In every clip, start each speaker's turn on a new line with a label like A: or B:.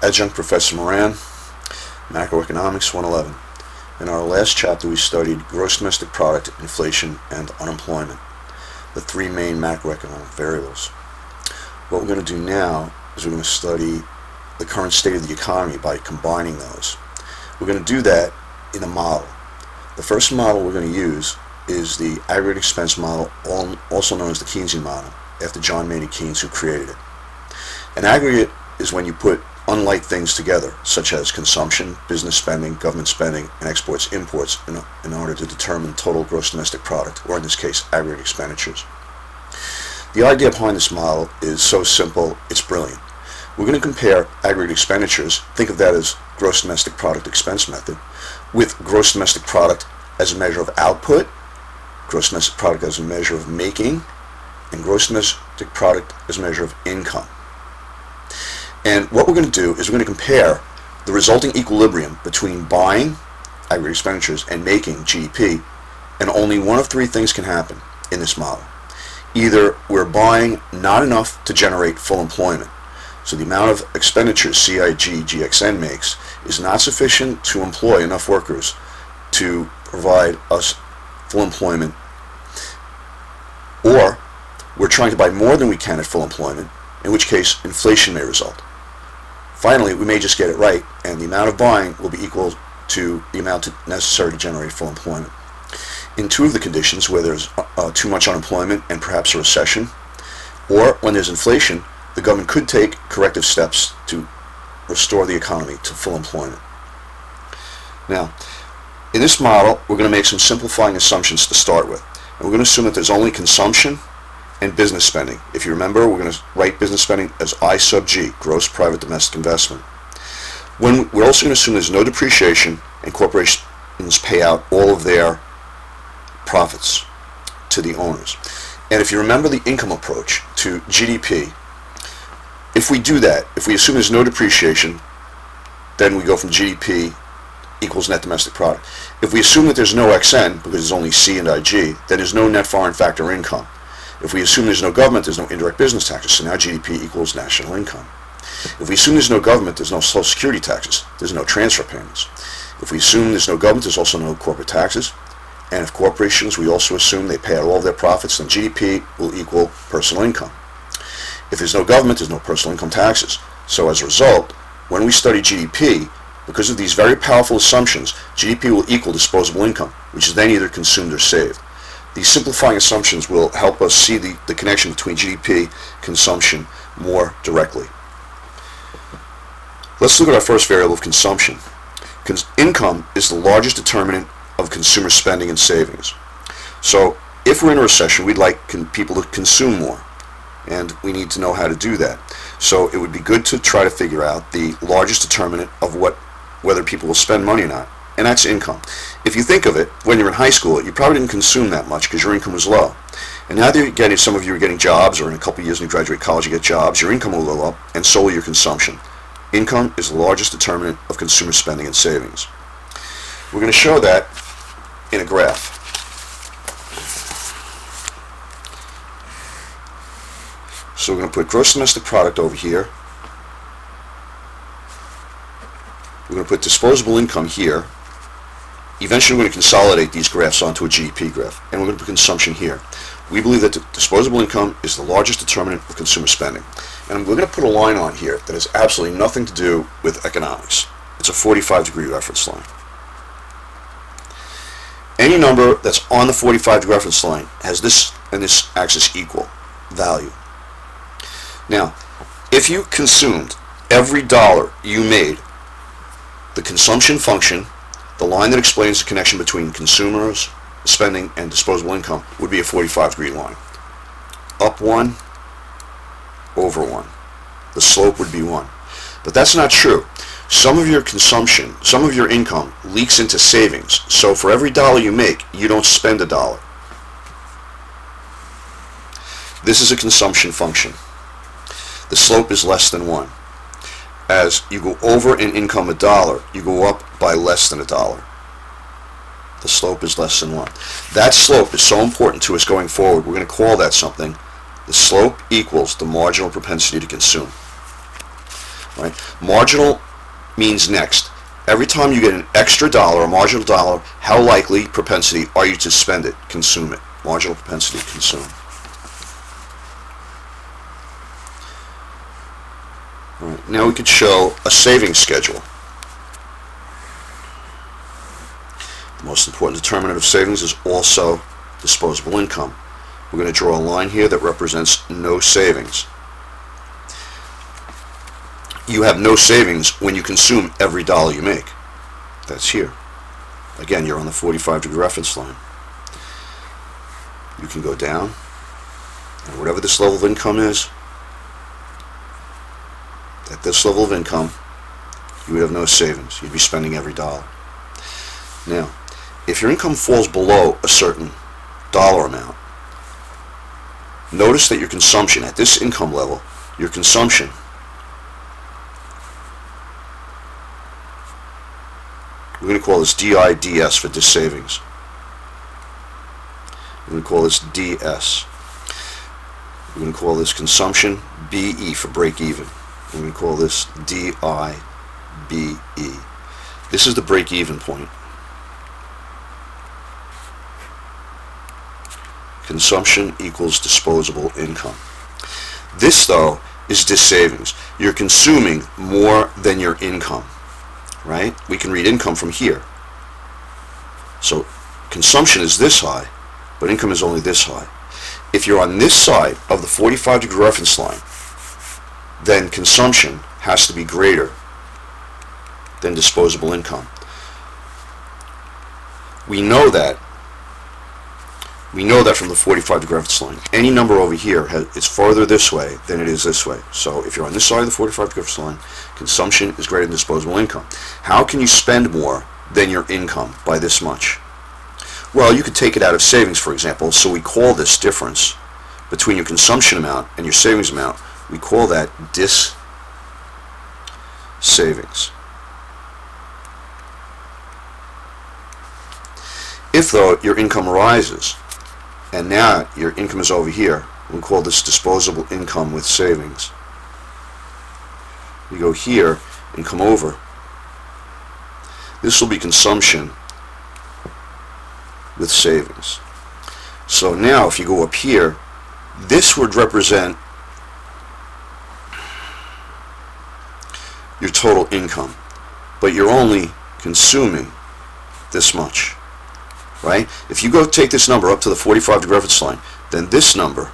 A: Adjunct Professor Moran, Macroeconomics 111. In our last chapter we studied gross domestic product, inflation, and unemployment, the three main macroeconomic variables. What we're going to do now is we're going to study the current state of the economy by combining those. We're going to do that in a model. The first model we're going to use is the aggregate expense model, also known as the Keynsian model, after John Maynard Keynes, who created it. An aggregate is when you put unlike things together, such as consumption, business spending, government spending, and exports, imports, in order to determine total gross domestic product, or in this case, aggregate expenditures. The idea behind this model is so simple, it's brilliant. We're going to compare aggregate expenditures, think of that as gross domestic product expense method, with gross domestic product as a measure of output, gross domestic product as a measure of making, and gross domestic product as a measure of income. And what we're going to do is we're going to compare the resulting equilibrium between buying, aggregate expenditures, and making, GDP, and only one of three things can happen in this model. Either we're buying not enough to generate full employment, so the amount of expenditures CIG/GXN makes is not sufficient to employ enough workers to provide us full employment, or we're trying to buy more than we can at full employment, in which case inflation may result. Finally, we may just get it right, and the amount of buying will be equal to the amount necessary to generate full employment. In two of the conditions, where there's too much unemployment and perhaps a recession, or when there's inflation, the government could take corrective steps to restore the economy to full employment. Now, in this model, we're going to make some simplifying assumptions to start with. And we're going to assume that there's only consumption and business spending. If you remember, we're going to write business spending as I sub G, gross private domestic investment. We're also going to assume there's no depreciation and corporations pay out all of their profits to the owners. And if you remember the income approach to GDP, if we do that, if we assume there's no depreciation, then we go from GDP equals net domestic product. If we assume that there's no XN, because there's only C and IG, then there's no net foreign factor income. If we assume there's no government, there's no indirect business taxes, so now GDP equals national income. If we assume there's no government, there's no Social Security taxes, there's no transfer payments. If we assume there's no government, there's also no corporate taxes. And if corporations, we also assume they pay out all of their profits, then GDP will equal personal income. If there's no government, there's no personal income taxes. So as a result, when we study GDP, because of these very powerful assumptions, GDP will equal disposable income, which is then either consumed or saved. These simplifying assumptions will help us see the connection between GDP and consumption more directly. Let's look at our first variable of consumption. Income is the largest determinant of consumer spending and savings. So if we're in a recession, we'd like people to consume more, and we need to know how to do that. So it would be good to try to figure out the largest determinant of whether people will spend money or not, and that's income. If you think of it, when you're in high school, you probably didn't consume that much because your income was low. And now that some of you are getting jobs, or in a couple of years when you graduate college you get jobs, your income will go up, and so will your consumption. Income is the largest determinant of consumer spending and savings. We're going to show that in a graph. So we're going to put gross domestic product over here. We're going to put disposable income here. Eventually we're going to consolidate these graphs onto a GDP graph, and we're going to put consumption here. We believe that disposable income is the largest determinant of consumer spending. And we're going to put a line on here that has absolutely nothing to do with economics. It's a 45-degree reference line. Any number that's on the 45-degree reference line has this and this axis equal value. Now, if you consumed every dollar you made, the consumption function, the line that explains the connection between consumers, spending, and disposable income, would be a 45-degree line. Up 1, over 1. The slope would be 1. But that's not true. Some of your consumption, some of your income leaks into savings. So for every dollar you make, you don't spend a dollar. This is a consumption function. The slope is less than 1. As you go over in income a dollar, you go up by less than a dollar. The slope is less than 1. That slope is so important to us going forward. We're going to call that something. The slope equals the marginal propensity to consume. right? Marginal means next. Every time you get an extra dollar, a marginal dollar, how likely propensity are you to spend it, consume it? Marginal propensity to consume. All right, now we could show a savings schedule. The most important determinant of savings is also disposable income. We're going to draw a line here that represents no savings. You have no savings when you consume every dollar you make. That's here. Again, you're on the 45-degree reference line. You can go down, and whatever this level of income is, at this level of income, you would have no savings. You'd be spending every dollar. Now, if your income falls below a certain dollar amount, notice that your consumption at this income level, your consumption we're going to call this DIDS for dis savings. We're going to call this DS. We're going to call this consumption BE for break even. We're going to call this DIBE. This is the break even point. Consumption equals disposable income. This, though, is dis savings. You're consuming more than your income. Right? We can read income from here. So consumption is this high, but income is only this high. If you're on this side of the 45-degree reference line, then consumption has to be greater than disposable income. We know that from the 45-degree reference line. Any number over here is farther this way than it is this way. So if you're on this side of the 45-degree reference line, consumption is greater than disposable income. How can you spend more than your income by this much? Well, you could take it out of savings, for example. So we call this difference between your consumption amount and your savings amount, we call that dis savings. If, though, your income rises, and now your income is over here, we call this disposable income with savings. We go here and come over. This will be consumption with savings. So now if you go up here, this would represent your total income, but you're only consuming this much. Right? If you go take this number up to the 45-degree reference line, then this number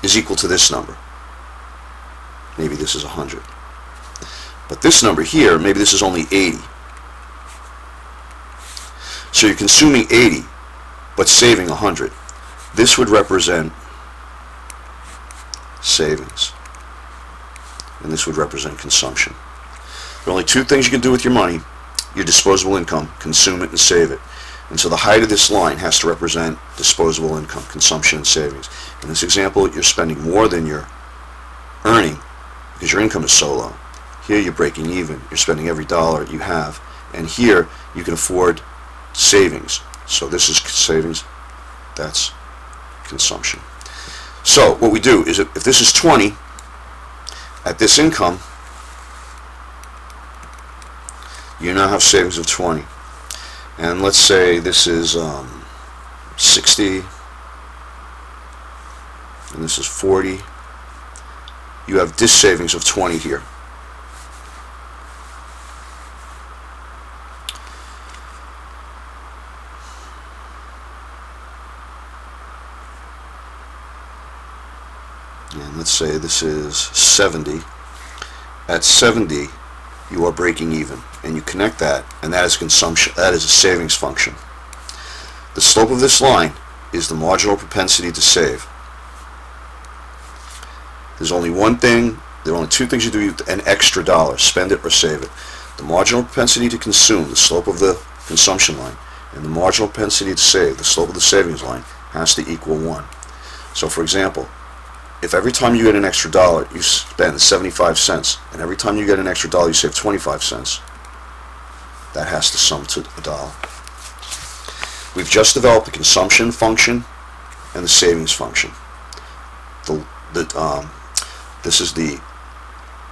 A: is equal to this number. Maybe this is 100. But this number here, maybe this is only 80. So you're consuming 80, but saving 100. This would represent savings. And this would represent consumption. There are only two things you can do with your money. Your disposable income, consume it and save it. And so the height of this line has to represent disposable income, consumption and savings. In this example, you're spending more than you're earning because your income is so low. Here you're breaking even. You're spending every dollar you have. And here you can afford savings. So this is savings. That's consumption. So what we do is if this is 20, at this income, you now have savings of 20. And let's say this is 60, and this is 40. You have dis savings of 20 here. And let's say this is 70. At 70, you are breaking even, and you connect that, and that is consumption. That is a savings function. The slope of this line is the marginal propensity to save. There's only one thing, there are only two things you do with an extra dollar, spend it or save it. The marginal propensity to consume, the slope of the consumption line, and the marginal propensity to save, the slope of the savings line, has to equal 1. So for example, if every time you get an extra dollar, you spend 75 cents, and every time you get an extra dollar, you save 25 cents, that has to sum to $1. We've just developed the consumption function and the savings function. This is the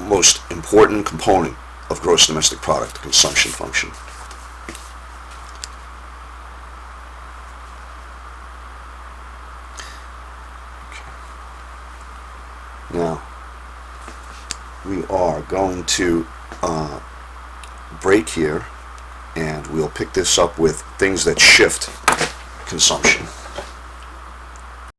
A: most important component of gross domestic product, the consumption function. Now, we are going to break here, and we'll pick this up with things that shift consumption.